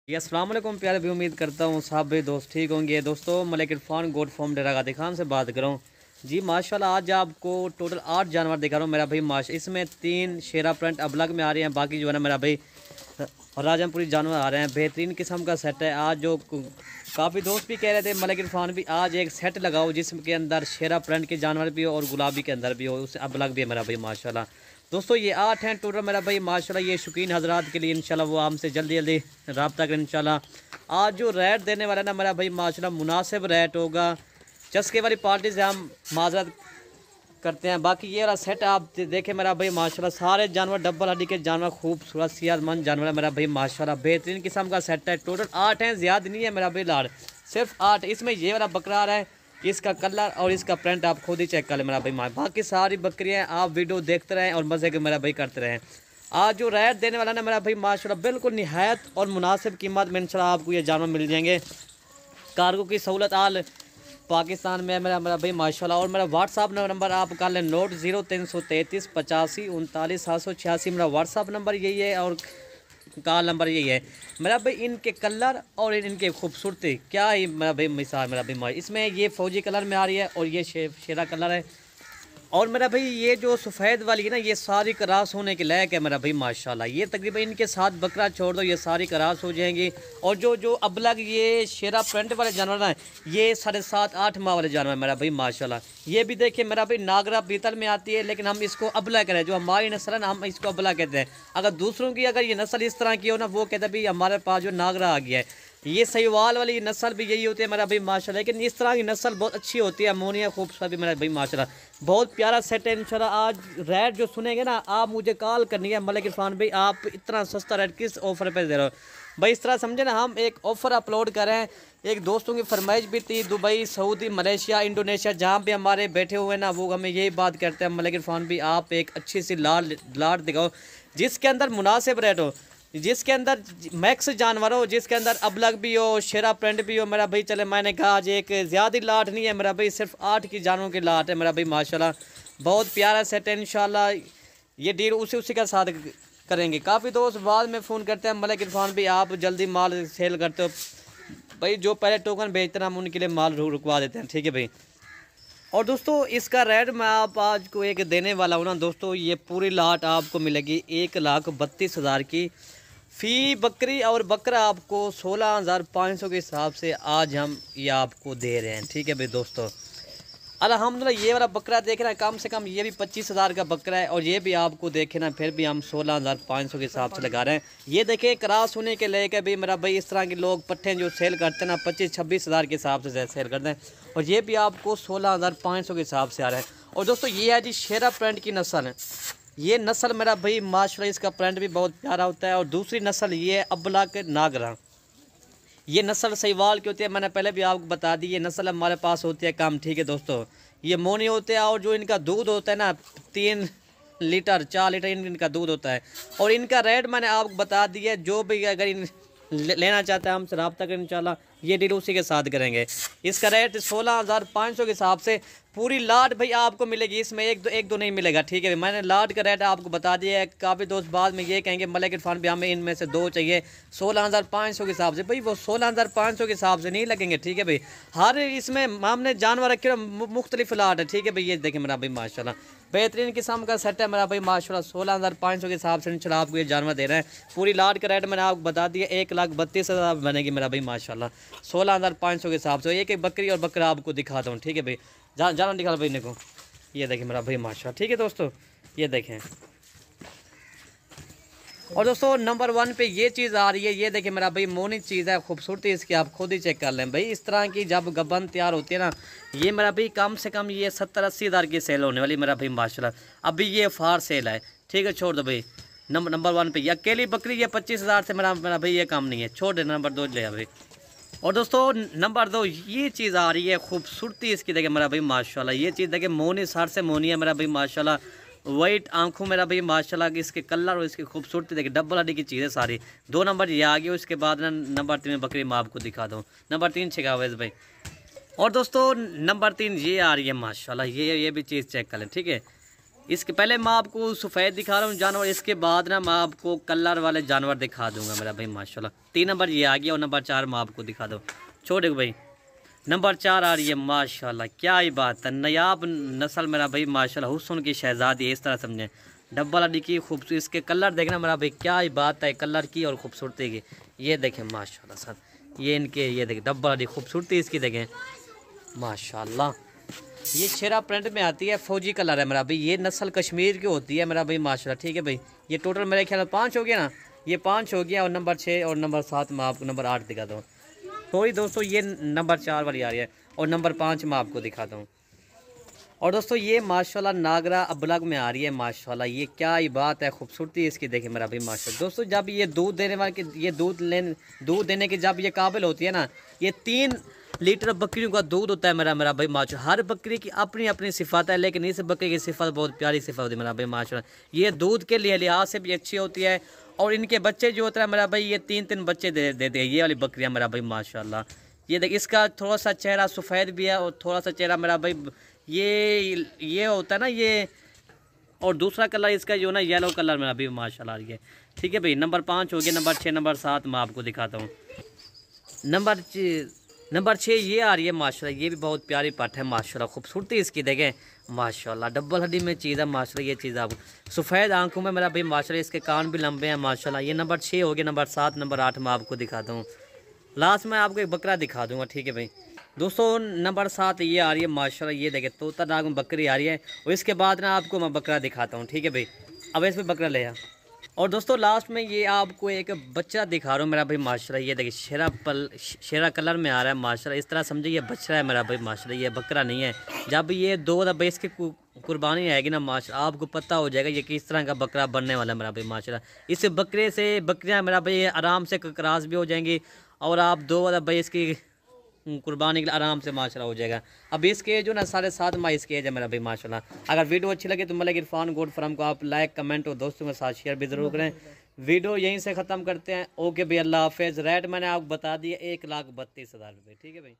ये अस्सलाम वालेकुम प्यारे भी, उम्मीद करता हूँ साहब भाई दोस्त ठीक होंगे। दोस्तों मलिक इरफान गोट फॉर्म डेरा गादी खान से बात कर रहा हूँ जी। माशाल्लाह आज आपको टोटल 8 जानवर दिखा रहा हूँ मेरा भाई। इसमें 3 शेरा प्रिंट अबलग में आ रहे हैं, बाकी जो है ना मेरा भाई राजमपुरी जानवर आ रहे हैं। बेहतरीन किस्म का सेट है। आज जो काफ़ी दोस्त भी कह रहे थे मलिक इरफान भी आज एक सेट लगाओ जिसके अंदर शेरा प्रिंट के जानवर भी हो और गुलाबी के अंदर भी हो, उससे अबलग भी है मेरा भाई माशाल्लाह। दोस्तों ये 8 हैं टोटल मेरा भाई माशाल्लाह। ये शौकीन हजरात के लिए इंशाल्लाह वो हमसे जल्दी जल्दी रब्ता करें इंशाल्लाह। आज जो रेट देने वाला ना मेरा भाई माशाल्लाह मुनासिब रेट होगा। चस्के वाली पार्टी से हम माजरत करते हैं। बाकी ये वाला सेट आप देखें मेरा भाई माशाल्लाह, सारे जानवर डबल हड्डी के जानवर, खूबसूरत सेहतमंद जानवर है मेरा भाई माशाल्लाह। बेहतरीन किस्म का सेट है। टोटल 8 हैं, ज़्यादा नहीं है मेरा भाई लाड़, सिर्फ 8। इसमें ये वाला बकरा आ रहा है, इसका कलर और इसका प्रिंट आप खुद ही चेक कर लें मेरा भाई। बाकी सारी बकरियाँ आप वीडियो देखते रहें और मज़े के मेरा भाई करते रहें। आज जो रेट देने वाला ना मेरा भाई माशाल्लाह बिल्कुल निहायत और मुनासिब कीमत में इंशाल्लाह आपको ये जानवर मिल जाएंगे। कार्गो की सहूलत आल पाकिस्तान में मेरा भाई माशाल्लाह। और मेरा व्हाट्सअप नंबर आप कर लें नोट 0333 85 39 786 मेरा व्हाट्सअप नंबर यही है और कॉल नंबर यही है मेरा भाई। इनके कलर और इनके खूबसूरती क्या ही मेरा भाई मिसाल मेरा भाई। इसमें ये फौजी कलर में आ रही है और ये शेरा कलर है। और मेरा भाई ये जो सफ़ेद वाली है ना ये सारी करास होने के लायक है मेरा भाई माशाल्लाह। ये तकरीबन इनके साथ बकरा छोड़ दो ये सारी करास हो जाएंगी। और जो अबलग ये शेरा प्रिंट वाले जानवर हैं ये 7.5-8 माह वाले जानवर मेरा भाई माशाल्लाह। ये भी देखिए मेरा भाई नागरा पीतल में आती है, लेकिन हम इसको अबला करें, जो हमारी नस्ल है ना हम इसको अबला कहते हैं। अगर दूसरों की अगर ये नस्ल इस तरह की हो ना वो कहते हैं भाई हमारे पास जो नागरा आ गया है। ये सहीवाल वाली नस्ल भी यही होती है मेरा भाई माशाल्लाह। लेकिन इस तरह की नस्ल बहुत अच्छी होती है, अमोनिया खूबसूरत भी मेरा भाई माशाल्लाह। बहुत प्यारा सेट है इंशाल्लाह। आज रेट जो सुनेंगे ना आप मुझे कॉल करनी है मलिक इरफान भाई आप इतना सस्ता रेट किस ऑफ़र पे दे रहे हो भाई। इस तरह समझे ना हम एक ऑफ़र अपलोड करें। एक दोस्तों की फरमाइश भी थी, दुबई, सऊदी, मलेशिया, इंडोनेशिया जहाँ पे हमारे बैठे हुए ना वो हमें यही बात करते हैं मलिक इरफान भी आप एक अच्छी सी लाट दिखाओ जिसके अंदर मुनासिब रेट हो, जिसके अंदर मैक्स जानवर हो, जिसके अंदर अबलग भी हो, शेरा प्रिंट भी हो मेरा भाई। चले मैंने कहा आज एक ज़्यादा लाट नहीं है मेरा भाई, सिर्फ 8 की जानवरों की लाट है मेरा भाई माशाल्लाह। बहुत प्यारा सेट है इंशाल्लाह। ये डील उसी का साथ करेंगे। काफ़ी दोस्त बाद में फ़ोन करते हैं मलिक इरफान भी आप जल्दी माल सेल करते हो भाई। जो पहले टोकन भेजते हैं हम उनके लिए माल रुकवा देते हैं, ठीक है भाई। और दोस्तों इसका रेट मैं आप आज को एक देने वाला हूँ ना दोस्तों। ये पूरी लाट आपको मिलेगी 1,32,000 की फ़ी बकरी, और बकरा आपको 16,500 के हिसाब से आज हम ये आपको दे रहे हैं, ठीक है भाई दोस्तों। अल्हम्दुलिल्लाह ये वाला बकरा देखे ना कम से कम ये भी 25,000 का बकरा है और ये भी आपको देखे ना फिर भी हम 16,500 के हिसाब से लगा रहे हैं। ये देखें क्रॉस होने के लेकर भी मेरा भाई इस तरह के लोग पट्टे जो सेल करते हैं ना 25-26,000 के हिसाब से सेल करते हैं और ये भी आपको 16,500 के हिसाब से आ रहा है। और दोस्तों ये है जी शेरा प्रिंट की नस्ल है। ये नस्ल मेरा भाई माशाल्लाह इसका प्रिंट भी बहुत प्यारा होता है। और दूसरी नस्ल ये है अबला के नागरा। ये नस्ल सहीवाल की होती है, मैंने पहले भी आपको बता दी। ये नस्ल हमारे पास होती है कम, ठीक है दोस्तों। ये मोनी होते हैं और जो इनका दूध होता है ना 3 लीटर 4 लीटर इनका दूध होता है। और इनका रेट मैंने आपको बता दिया। जो भी अगर इन लेना चाहता है हमसे रब्ता करें इंशाल्लाह ये डील उसी के साथ करेंगे। इसका रेट 16,500 के हिसाब से पूरी लाट भाई आपको मिलेगी। इसमें एक दो नहीं मिलेगा, ठीक है। मैंने लाट का रेट आपको बता दिया है। काफ़ी दोस्त बाद में ये कहेंगे मलिक इरफान भी हमें इनमें से 2 चाहिए 16,500 के हिसाब से। भाई वो 16,500 के हिसाब से नहीं लगेंगे, ठीक है भाई। हर इसमें हमने जानवर रखे मुख्तलिफ लाट है, ठीक है भाई। ये देखें मेरा भाई माशाल्लाह बेहतरीन किस्म का सेट है मेरा भाई माशाल्लाह। 16,500 के हिसाब से इंशाल्लाह आपको ये जानवर दे रहे हैं। पूरी लाट का रेट मैंने आपको बता दिया 1,32,000 बनेगी मेरा भाई माशाल्लाह 16,500 के हिसाब से। एक बकरी और बकरा आपको दिखाता हूँ, ठीक है भाई। जाना दिखा भाई को। ये देखें मेरा भाई माशाल्लाह, ठीक है दोस्तों। ये देखें। और दोस्तों नंबर 1 पे ये चीज़ आ रही है। ये देखें मेरा भाई मोनी चीज़ है, खूबसूरती इसकी आप खुद ही चेक कर लें भाई। इस तरह की जब गबन तैयार होती है ना ये मेरा भाई कम से कम ये 70-80 हज़ार की सेल होने वाली मेरा भाई माशाल्लाह। अभी ये फार सेल है, ठीक है। छोड़ दो भाई नंबर 1 पे ये अकेली बकरी ये 25,000 से मेरा भाई ये काम नहीं है, छोड़ दे। नंबर 2 ले भाई। और दोस्तों नंबर 2 ये चीज़ आ रही है खूबसूरती इसकी देखें मेरा भाई माशाल्लाह। ये चीज़ देखें मोनी सर से मोनी है मेरा भाई माशाल्लाह। वाइट आंखों मेरा भाई माशाल्लाह की इसके कलर और इसकी खूबसूरती देखिए डबल हड्डी की चीज़ें सारी। 2 नंबर ये आ गई। उसके बाद ना नंबर 3 में बकरी मैं आपको दिखा दूँ। नंबर 3 छिकावेज भाई। और दोस्तों नंबर 3 ये आ रही है माशाल्लाह। ये भी चीज़ चेक कर लें, ठीक है। इसके पहले मैं आपको सफ़ेद दिखा रहा हूँ जानवर, इसके बाद ना मैं आपको कलर वाले जानवर दिखा दूंगा मेरा भाई माशाल्लाह। 3 नंबर ये आ गया और नंबर 4 मैं आपको दिखा दूँ। छोटे भाई नंबर 4 आ रही है माशाल्लाह, क्या ही बात है, नायाब नस्ल मेरा भाई माशाल्लाह, हुस्न की शहजादी, इस तरह समझें। डब्बा लड़ी की खूबसूरती, इसके कलर देखना मेरा भाई, क्या ही बात है कलर की और खूबसूरती की। ये देखें माशाल्लाह सर, ये इनके ये देखें डब्बा लड़ी खूबसूरती इसकी देखें माशाल्लाह। ये शेरा प्रिंट में आती है, फौजी कलर है मेरा भाई, ये नस्ल कश्मीर की होती है मेरा भाई माशाल्लाह। ठीक है भाई, ये टोटल मेरे ख्याल में 5 हो गया ना, ये 5 हो गया और नंबर 6 और नंबर 7 मैं आपको नंबर 8 दिखाता हूँ। थोड़ी दोस्तों ये नंबर 4 वाली आ रही है और नंबर 5 मैं आपको दिखाता हूँ। और दोस्तों ये माशाल्लाह नागरा अबलग में आ रही है माशाल्लाह, ये क्या ही बात है, खूबसूरती इसकी देखें मेरा भाई माशाल्लाह। दोस्तों जब ये दूध देने वाले ये दूध देने के जब ये काबिल होती है ना, ये 3 लीटर बकरियों का दूध होता है मेरा भाई माशाल्लाह। हर बकरी की अपनी अपनी सिफात है, लेकिन इस बकरी की सिफात बहुत प्यारी सिफात होती है मेरा भाई माशाल्लाह। ये दूध के लिए लिहाज से भी अच्छी होती है और इनके बच्चे जो होता है मेरा भाई, ये 3 बच्चे देते हैं ये वाली बकरियाँ मेरा भाई माशाल्लाह। ये देख इसका थोड़ा सा चेहरा सफ़ेद भी है और थोड़ा सा चेहरा मेरा भाई ये होता है ना ये, और दूसरा कलर इसका जो ना येलो कलर मेरा भाई माशाल्लाह ये। ठीक है भाई, नंबर 5 हो गया, नंबर 6 नंबर 7 मैं आपको दिखाता हूँ। नंबर 6 ये आ रही है माशाल्लाह, ये भी बहुत प्यारी पट है माशाल्लाह, खूबसूरती इसकी देखें माशाल्लाह, डबल हड्डी में चीज़ है माशाल्लाह। ये चीज़ आपको सफ़ेद आंखों में मेरा भाई माशाल्लाह, इसके कान भी लंबे हैं माशाल्लाह। ये नंबर 6 हो गया, नंबर 7 नंबर 8 मैं आपको दिखाता हूँ। लास्ट में आपको एक बकरा दिखा दूँगा। ठीक है भाई दोस्तों, नंबर 7 ये आ रही है माशाल्लाह, ये देखें तोता नाग में बकरी आ रही है और इसके बाद ना आपको मैं बकरा दिखाता हूँ। ठीक है भाई, अब इसमें बकरा ले आ। और दोस्तों लास्ट में ये आपको एक बच्चा दिखा रहा हूँ मेरा भाई माशाल्लाह, ये देखिए शेरा कलर में आ रहा है माशाल्लाह, इस तरह समझिए ये बच्चा है मेरा भाई माशाल्लाह, ये बकरा नहीं है। जब ये 2 भाई इसकी कुर्बानी आएगी ना माशाल्लाह, आपको पता हो जाएगा ये किस तरह का बकरा बनने वाला है मेरा भाई माशाल्लाह। इस बकरे से बकरियाँ मेरा भाई आराम से क्रॉस भी हो जाएंगी और आप 2 भाई इसकी कुर्बानी के लिए आराम से माशाल्लाह हो जाएगा। अब इसके एज जो ना 7.5 माह इसके एज है मेरा भाई माशाल्लाह। अगर वीडियो अच्छी लगे तो मलिक इरफान गोट फार्म को आप लाइक कमेंट और दोस्तों के साथ शेयर भी ज़रूर करें। वीडियो यहीं से ख़त्म करते हैं। ओके भाई, अल्लाह हाफिज़। रेट मैंने आपको बता दिया 1,32,000 रुपये। ठीक है भाई।